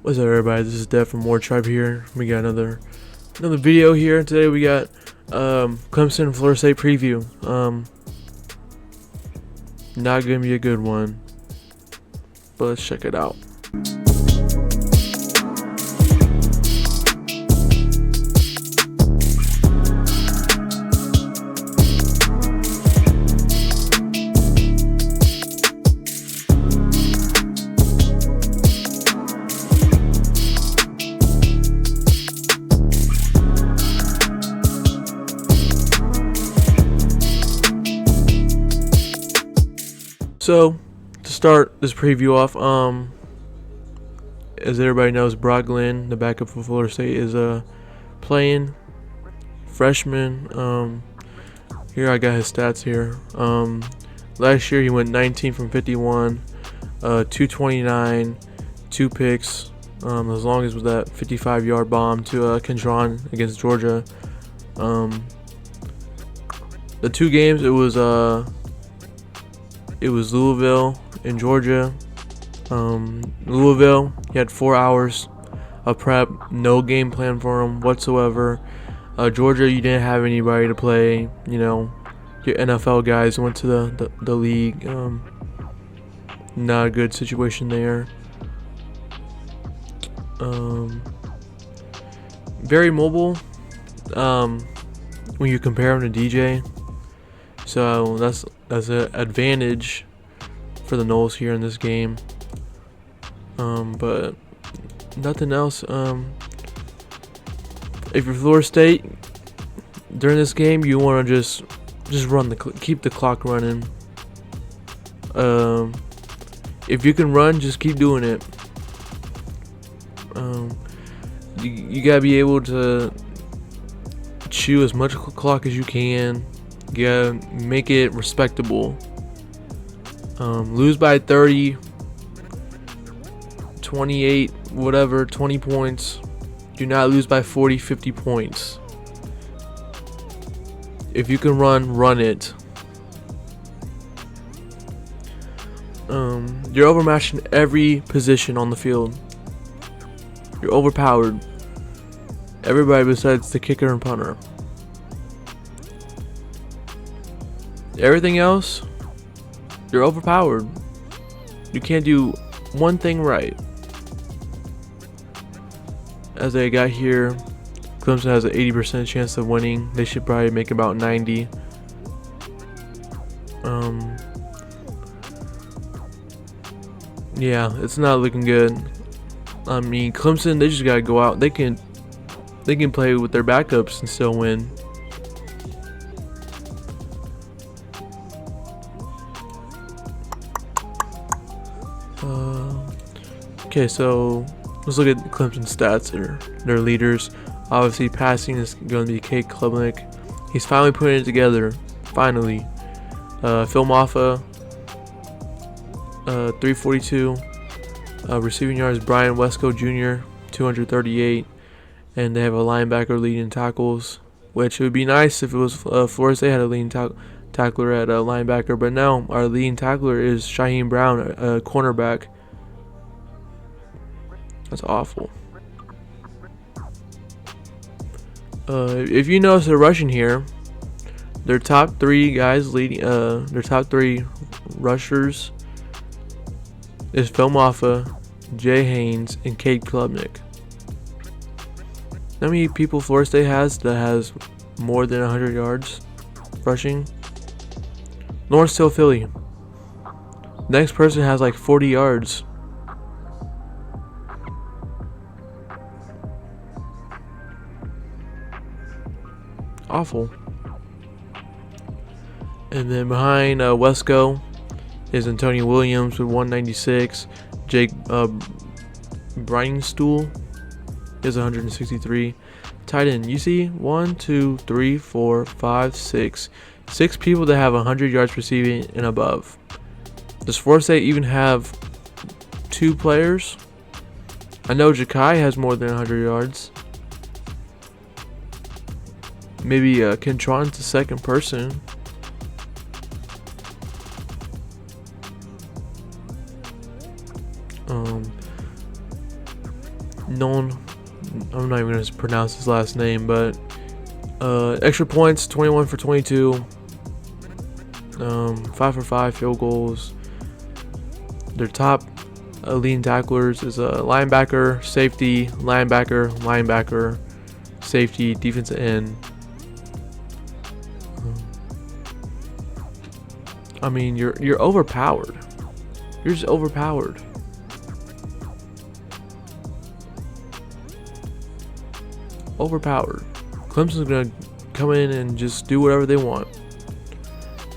What's up, everybody? This is Dev from More Tribe here. We got another video here. Today we got Clemson Florida State preview. Not gonna be a good one, but let's check it out. So, to start this preview off, as everybody knows, Brock Glenn, the backup for Florida State, is playing freshman. Here I got his stats here. Last year he went 19 from 51, 229, 2 picks, as long as with that 55-yard bomb to Kentron against Georgia. The 2 games, it was Louisville and Georgia. Louisville, he had 4 hours of prep, no game plan for him whatsoever. Georgia, you didn't have anybody to play. You know, your NFL guys went to the league. Not a good situation there. Very mobile when you compare him to DJ. So that's an advantage for the Noles here in this game. But nothing else. If you're Florida State during this game, you want to just run keep the clock running. If you can run, just keep doing it. You gotta be able to chew as much clock as you can. You gotta make it respectable. Lose by 30, 28, whatever, 20 points. Do not lose by 40, 50 points. If you can run it. You're overmatched in every position on the field. You're overpowered. Everybody besides the kicker and punter. Everything else, you're overpowered. You can't do one thing right. As I got here, Clemson has an 80% chance of winning. They should probably make about 90. Yeah, it's not looking good. I mean, Clemson, they just gotta go out. They can play with their backups and still win. Okay, so let's look at Clemson's stats. Their leaders. Obviously, passing is going to be Cade Klubnik. He's finally putting it together. Finally. Phil Maffa, 342. Receiving yards, Brian Wesco Jr., 238. And they have a linebacker leading tackles, which would be nice if it was Florida State had a leading tackler at a linebacker. But now our leading tackler is Shaheem Brown, a cornerback. That's awful. If you notice the rushing here, their top 3 guys leading, their top 3 rushers is Phil Maffa, Jay Haynes, and Cade Klubnik. How many people Florida State has that has more than 100 yards rushing? Lawrence Hill, Philly. Next person has like 40 yards. Awful. And then behind Wesco is Antonio Williams with 196. Jake Breinstuhl is 163. Tight end, you see 1, 2, 3, 4, 5, 6 people that have 100 yards receiving and above. Does Florida State even have 2 players? I know Ja'Kai has more than 100 yards. Maybe Kentron's the second person. known. I'm not even gonna pronounce his last name, but extra points, 21 for 22, 5 for 5 field goals. Their top leading tacklers is a linebacker, safety, linebacker, safety, defensive end. I mean, you're overpowered. You're just overpowered. Clemson's gonna come in and just do whatever they want,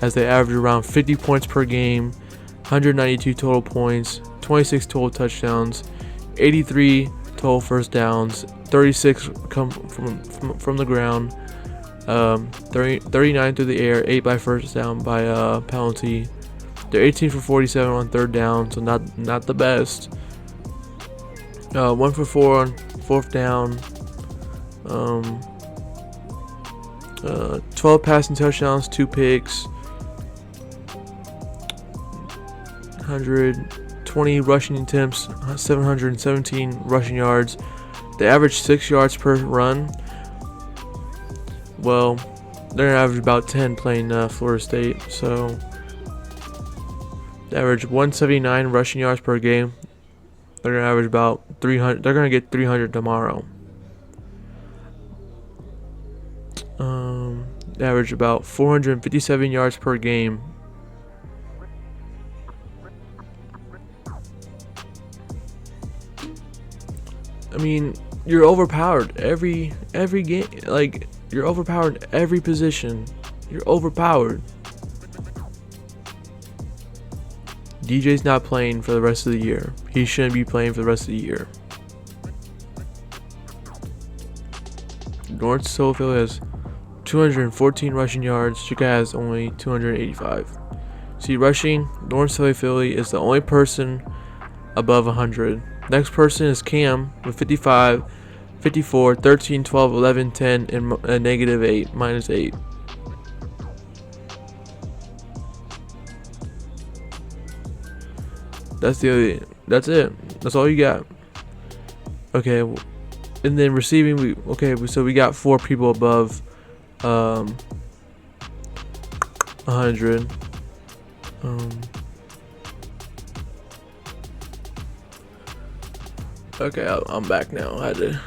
as they average around 50 points per game, 192 total points, 26 total touchdowns, 83 total first downs, 36 come from the ground, 39 through the air, 8 by first down by penalty. They're 18 for 47 on third down, so not the best. 1 for 4 on fourth down. 12 passing touchdowns, 2 picks, 120 rushing attempts, 717 rushing yards. They average 6 yards per run. Well, they're gonna average about 10 playing Florida State, so they average 179 rushing yards per game. They're gonna average about 300. They're gonna get 300 tomorrow. They average about 457 yards per game. I mean, you're overpowered every game. Like, you're overpowered every position. You're overpowered. DJ's not playing for the rest of the year. He shouldn't be playing for the rest of the year. North Soulfield has 214 rushing yards. Chica has only 285. See, rushing, North Philly is the only person above 100. Next person is Cam with 55, 54, 13, 12, 11, 10, and a -8, -8. That's it. That's all you got. Okay, and then receiving, so we got 4 people above 100. Okay, I'm back now. I had to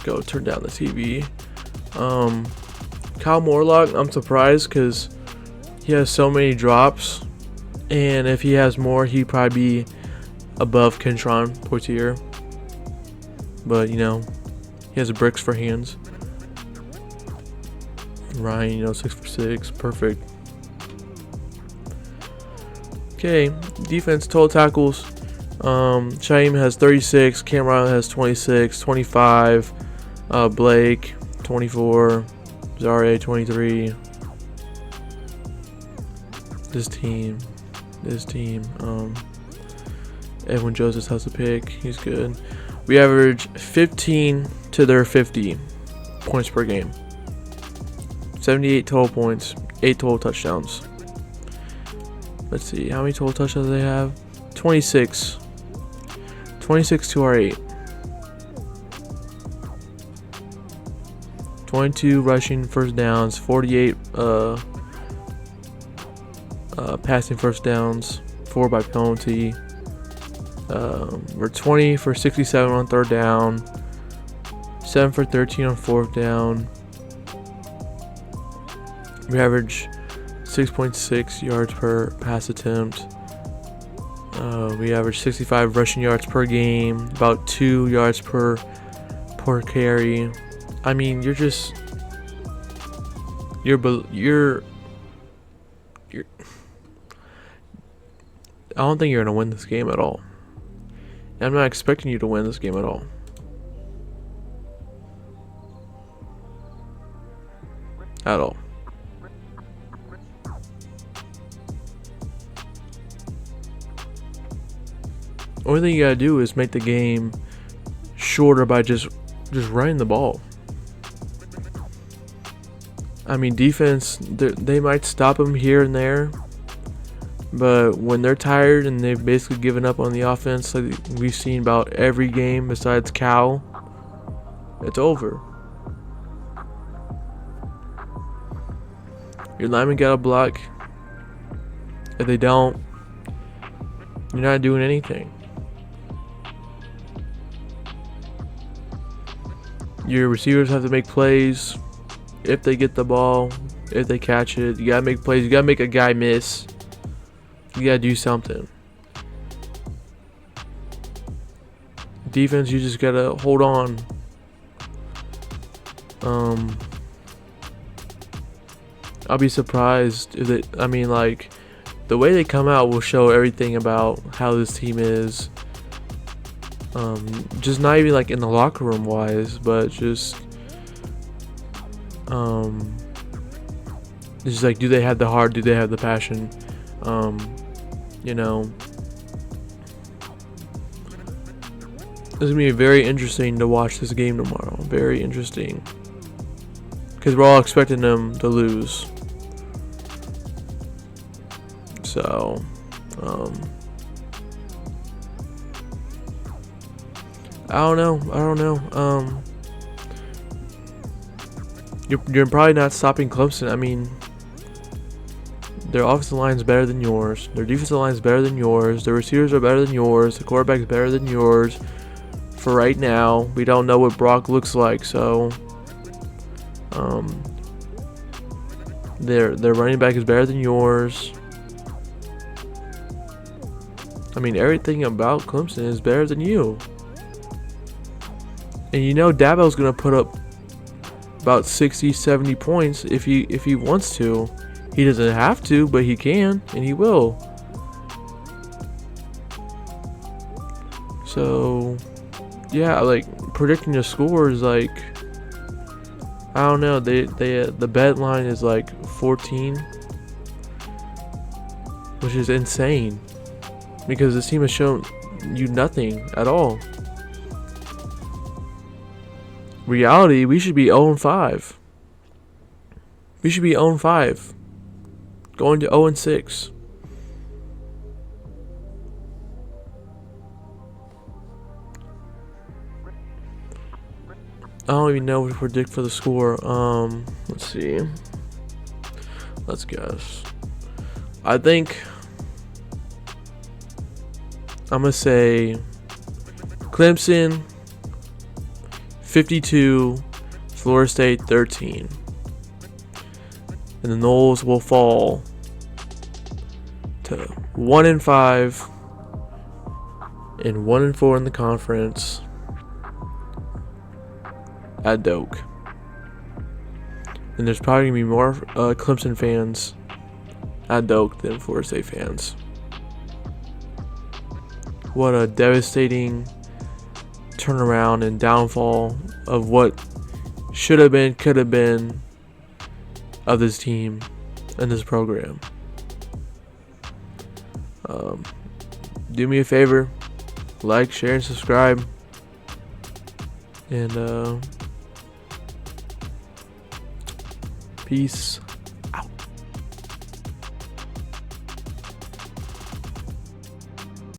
go turn down the TV. Kyle Morlock, I'm surprised because he has so many drops, and if he has more, he'd probably be above Kentron Poitier. But he has bricks for hands. Ryan, 6 for 6, perfect. Okay, defense, total tackles. Shaim has 36, Cameron has 26, 25, Blake 24, Zaria 23. This team. Edwin Joseph has a pick. He's good. We average 15 to their 50 points per game. 78 total points, 8 total touchdowns. Let's see, how many total touchdowns do they have? 26. 26 to our 8. 22 rushing first downs, 48 passing first downs, 4 by penalty. We're 20 for 67 on third down, 7 for 13 on fourth down. We average 6.6 yards per pass attempt. We average 65 rushing yards per game, about 2 yards per carry. I mean, you're I don't think you're gonna win this game at all. I'm not expecting you to win this game at all. At all. Only thing you gotta do is make the game shorter by just running the ball. I mean, defense, they might stop them here and there, but when they're tired and they've basically given up on the offense, like we've seen about every game besides Cal, It's over. Your lineman got a block. If they don't, you're not doing anything. Your receivers have to make plays. If they get the ball, if they catch it, you gotta make plays. You gotta make a guy miss. You gotta do something. Defense, you just gotta hold on. I'll be surprised if it. I mean, like, the way they come out will show everything about how this team is. Just not even like in the locker room wise, but just it's just like, do they have the heart? Do they have the passion? You know, it's gonna be very interesting to watch this game tomorrow. Very interesting, because we're all expecting them to lose. So, I don't know. You're probably not stopping Clemson. I mean, their offensive line is better than yours. Their defensive line is better than yours. Their receivers are better than yours. The quarterback is better than yours. For right now, we don't know what Brock looks like, so their running back is better than yours. I mean, everything about Clemson is better than you. And you know Dabo's going to put up about 60, 70 points if he wants to. He doesn't have to, but he can, and he will. So, yeah, like, predicting the score is like, I don't know. The bet line is like 14, which is insane, because this team has shown you nothing at all. Reality, we should be 0-5. We should be 0-5. Going to 0-6. I don't even know what to predict for the score. Let's see. Let's guess. I think I'm gonna say Clemson 52, Florida State 13. And the Noles will fall to 1-5 and 1-4 in the conference at Doak. And there's probably gonna be more Clemson fans at Doak than Florida State fans. What a devastating turnaround and downfall of what should have been, could have been of this team and this program. Do me a favor, like, share, and subscribe, and peace.